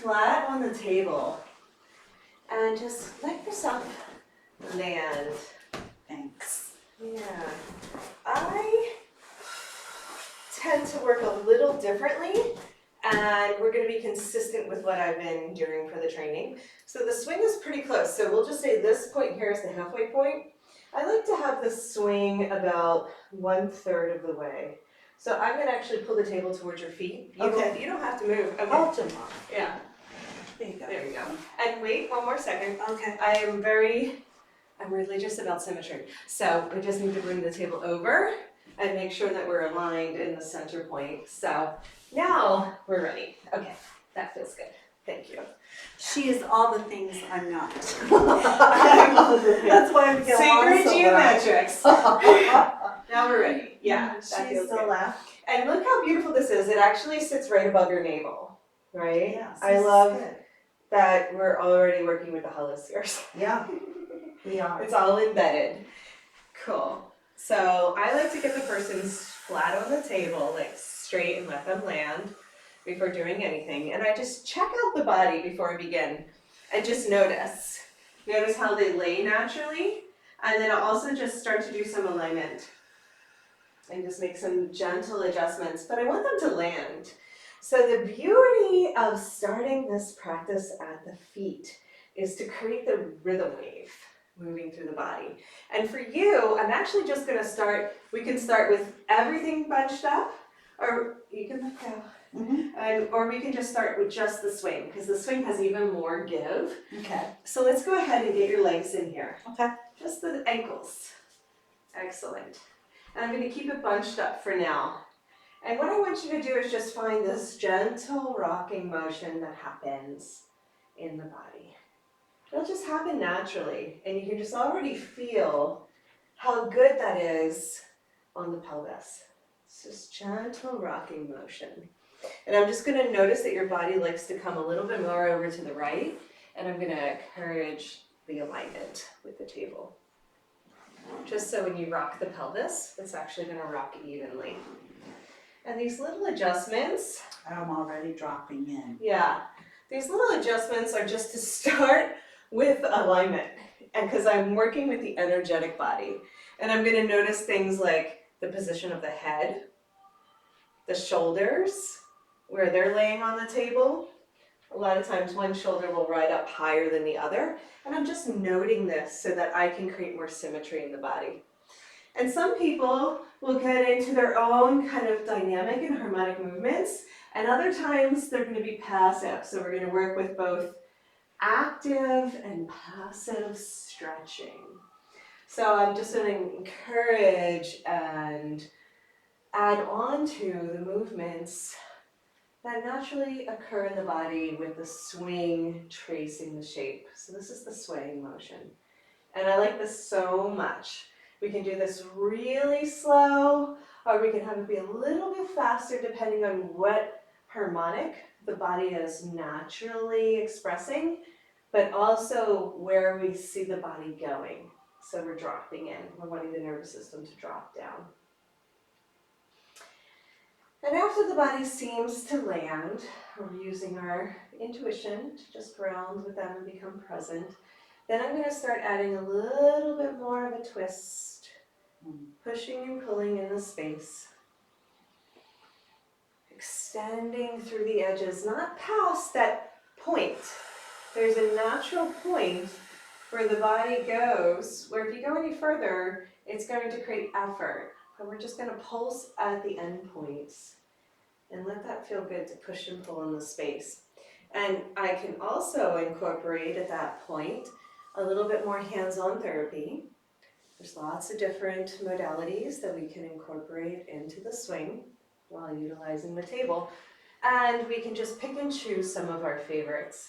flat on the table and just let yourself land. Thanks. Yeah. I tend to work a little differently, and we're going to be consistent with what I've been doing for the training. So the swing is pretty close. So we'll just say this point here is the halfway point. I like to have the swing about 1/3 of the way. So I'm going to actually pull the table towards your feet. You don't have to move. Okay. I'll tomorrow. Yeah. There you go. There we go. And wait one more second. Okay. I'm religious about symmetry. So we just need to bring the table over and make sure that we're aligned in the center point. So now we're ready. Okay, that feels good. Thank you. She is all the things I'm not. That's why we get along Sacred so well. geometrics. Now we're ready. Yeah, that She's feels the good. left. And look how beautiful this is. It actually sits right above your navel, right? Yes, I this is love good. that we're already working with the hemispheres. Yeah, we are. It's all embedded. Cool. So I like to get the person flat on the table, like straight, and let them land before doing anything. And I just check out the body before I begin and just notice. Notice how they lay naturally. And then I'll also just start to do some alignment and just make some gentle adjustments, but I want them to land. So the beauty of starting this practice at the feet is to create the rhythm wave moving through the body. And for you, I'm actually just gonna start, we can start with everything bunched up, or you can let go. Or we can just start with just the swing, because the swing has even more give. Okay. So let's go ahead and get your legs in here. Okay. Just the ankles. Excellent. And I'm going to keep it bunched up for now. And what I want you to do is just find this gentle rocking motion that happens in the body. It'll just happen naturally, and you can just already feel how good that is on the pelvis. It's just gentle rocking motion. And I'm just going to notice that your body likes to come a little bit more over to the right, and I'm going to encourage the alignment with the table. Just so when you rock the pelvis, it's actually going to rock evenly. And these little adjustments, I'm already dropping in. yeah, these little adjustments are just to start with alignment, and because I'm working with the energetic body. And I'm going to notice things like the position of the head, the shoulders, where they're laying on the table. A lot of times one shoulder will ride up higher than the other, and I'm just noting this so that I can create more symmetry in the body. And some people will get into their own kind of dynamic and harmonic movements, and other times they're going to be passive. So we're going to work with both active and passive stretching. So I'm just going to encourage and add on to the movements that naturally occur in the body with the swing tracing the shape. So this is the swaying motion. And I like this so much. We can do this really slow, or we can have it be a little bit faster depending on what harmonic the body is naturally expressing, but also where we see the body going. So we're dropping in. We're wanting the nervous system to drop down. And after the body seems to land, we're using our intuition to just ground with them and become present. Then I'm going to start adding a little bit more of a twist, pushing and pulling in the space, extending through the edges, not past that point. There's a natural point where the body goes, where if you go any further, it's going to create effort. But we're just going to pulse at the end points and let that feel good to push and pull in the space. And I can also incorporate at that point a little bit more hands-on therapy. There's lots of different modalities that we can incorporate into the swing while utilizing the table. And we can just pick and choose some of our favorites.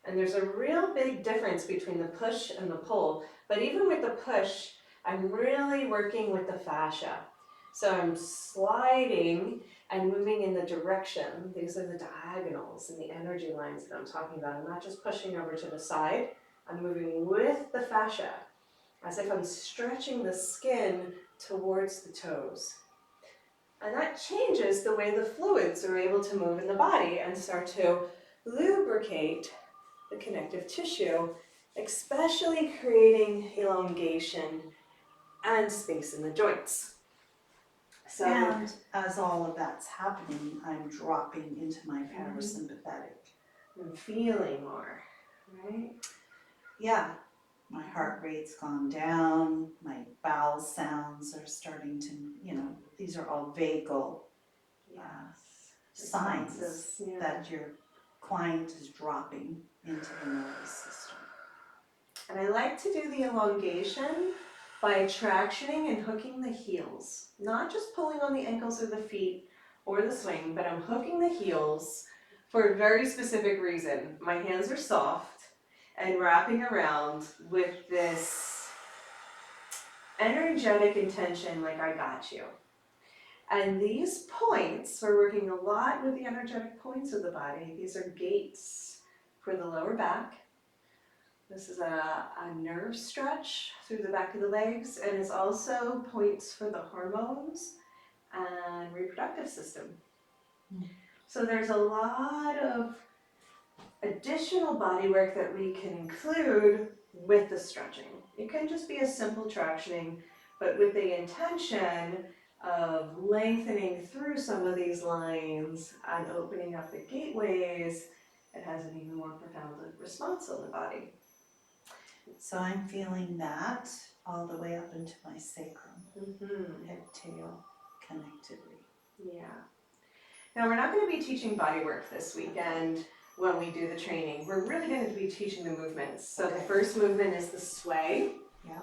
And there's a real big difference between the push and the pull. But even with the push, I'm really working with the fascia. So I'm sliding and moving in the direction. These are the diagonals and the energy lines that I'm talking about. I'm not just pushing over to the side. I'm moving with the fascia, as if I'm stretching the skin towards the toes. And that changes the way the fluids are able to move in the body and start to lubricate the connective tissue, especially creating elongation and space in the joints. So, And as all of that's happening, I'm dropping into my parasympathetic. and feeling more, right? Yeah, my heart rate's gone down, my bowel sounds are starting to, these are all vagal signs Yeah. that your client is dropping into the nervous system. And I like to do the elongation by tractioning and hooking the heels. Not just pulling on the ankles or the feet or the swing, but I'm hooking the heels for a very specific reason. My hands are soft and wrapping around with this energetic intention like I got you. And these points, we're working a lot with the energetic points of the body. These are gates for the lower back. This is a nerve stretch through the back of the legs, and it's also points for the hormones and reproductive system. So there's a lot of additional body work that we can include with the stretching. It can just be a simple tractioning, but with the intention of lengthening through some of these lines and opening up the gateways, it has an even more profound response on the body. So I'm feeling that all the way up into my sacrum, head, tail, connectivity. Yeah. Now we're not going to be teaching bodywork this weekend when we do the training. We're really going to be teaching the movements. So the first movement is the sway. Yeah.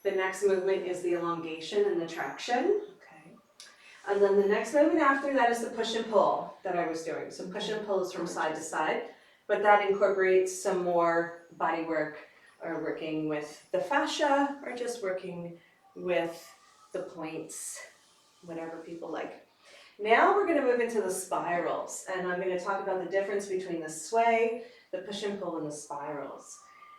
The next movement is the elongation and the traction. Okay. And then the next movement after that is the push and pull that I was doing. So push and pull is from side to side, but that incorporates some more body work or working with the fascia or just working with the points, whatever people like. Now we're going to move into the spirals, and I'm going to talk about the difference between the sway, the push and pull, and the spirals.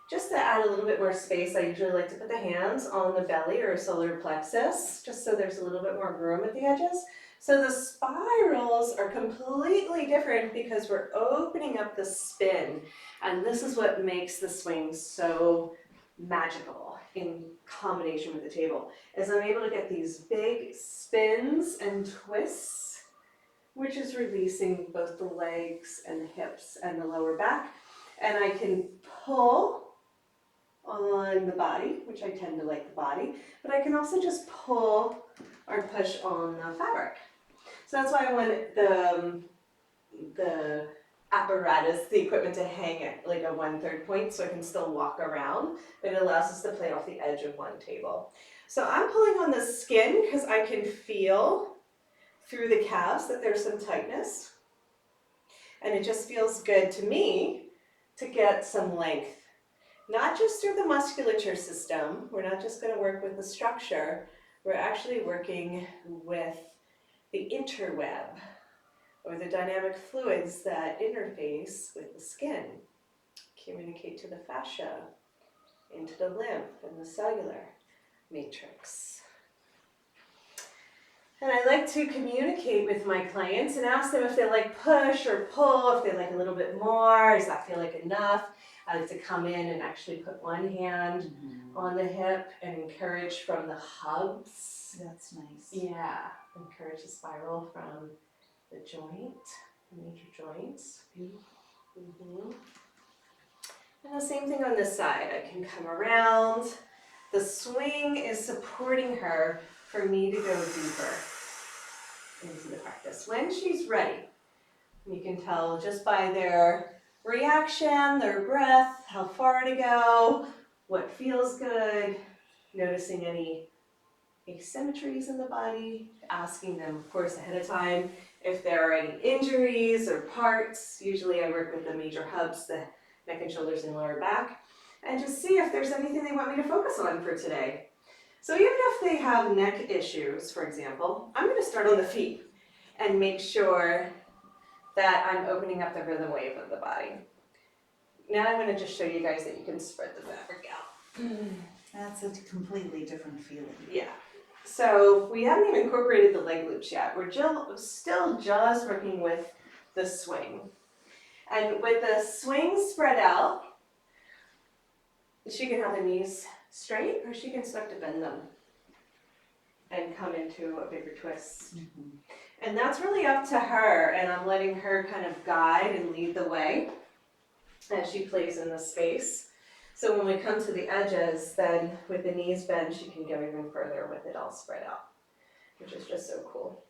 Just to add a little bit more space, I usually like to put the hands on the belly or solar plexus, just so there's a little bit more room at the edges. So the spirals are completely different because we're opening up the spin, and this is what makes the swing so magical in combination with the table, is I'm able to get these big spins and twists, which is releasing both the legs and the hips and the lower back, and I can pull on the body, which I tend to like the body, but I can also just pull or push on the fabric. So that's why I wanted the apparatus, the equipment, to hang at like a 1/3 point so I can still walk around, but it allows us to play off the edge of one table. So I'm pulling on the skin because I can feel through the calves that there's some tightness, and it just feels good to me to get some length. Not just through the musculature system, we're not just going to work with the structure, we're actually working with the interweb, or the dynamic fluids that interface with the skin, communicate to the fascia, into the lymph and the cellular matrix. And I like to communicate with my clients and ask them if they like push or pull, if they like a little bit more, does that feel like enough? I like to come in and actually put one hand on the hip and encourage from the hubs. That's nice. Yeah, encourage the spiral from the joint, the major joints. And the same thing on this side. I can come around. The swing is supporting her for me to go deeper into the practice. When she's ready, you can tell just by their reaction, their breath, how far to go, what feels good, noticing any asymmetries in the body, asking them, of course, ahead of time if there are any injuries or parts. Usually I work with the major hubs, the neck and shoulders and lower back, and just see if there's anything they want me to focus on for today. So even if they have neck issues, for example, I'm going to start on the feet and make sure that I'm opening up the rhythm wave of the body. Now I'm going to just show you guys that you can spread the fabric out. That's a completely different feeling. Yeah. So we haven't even incorporated the leg loops yet. We're still just working with the swing. And with the swing spread out, she can have the knees straight or she can start to bend them and come into a bigger twist. And that's really up to her, and I'm letting her kind of guide and lead the way as she plays in the space. So when we come to the edges, then with the knees bent, she can go even further with it all spread out, which is just so cool.